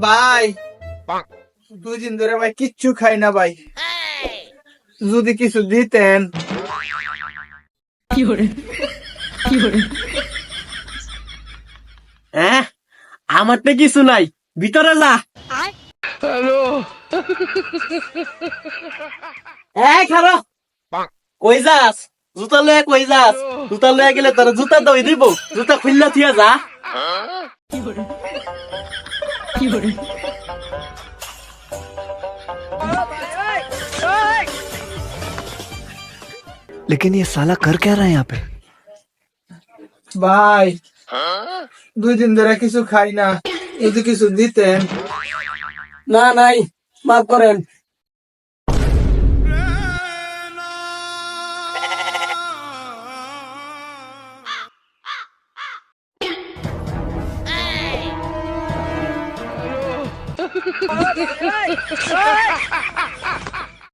ভাই 2 দিন ধরে ভাই কিচ্ছু খাই না ভাই, যদি কিছু দিতেন। হ্যাঁ, আমার তো কিছু নাই, ভিতরে যা। এই খারো, কই যাস? জুতা লয়ে কই যাস? জুতা লয়ে গেলে তোর জুতা দই দিব, জুতা খুললা থিয়া যা। लेकिन ये साला कर क्या रहा है यहाँ पे? ভাই 2 দিন ধরে কিছু খাই না, যদি কিছু দিতেন। না নাই, মাফ করেন।